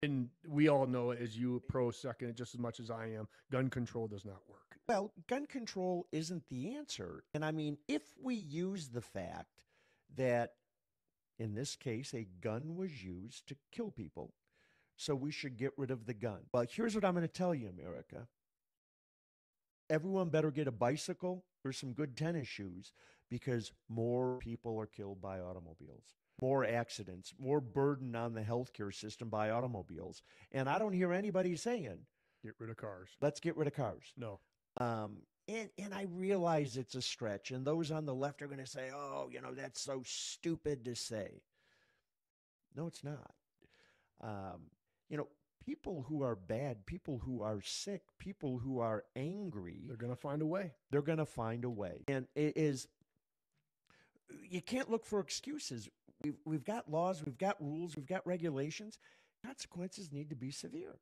And we all know, as you pro second just as much as I am, gun control does not work. Well, gun control isn't the answer. And I mean, if we use the fact that in this case, a gun was used to kill people, so we should get rid of the gun. Well, here's what I'm going to tell you, America. Everyone better get a bicycle or some good tennis shoes because more people are killed by automobiles, more accidents, more burden on the healthcare system by automobiles. And I don't hear anybody saying, Get rid of cars. let's get rid of cars. No. And I realize it's a stretch, and those on the left are going to say, "Oh, that's so stupid to say." No, it's not. Um, you know, People who are bad, people who are sick, people who are angry, They're going to find a way. they're going to find a way. And it is, you can't look for excuses. We've got laws, we've got rules, we've got regulations. Consequences need to be severe.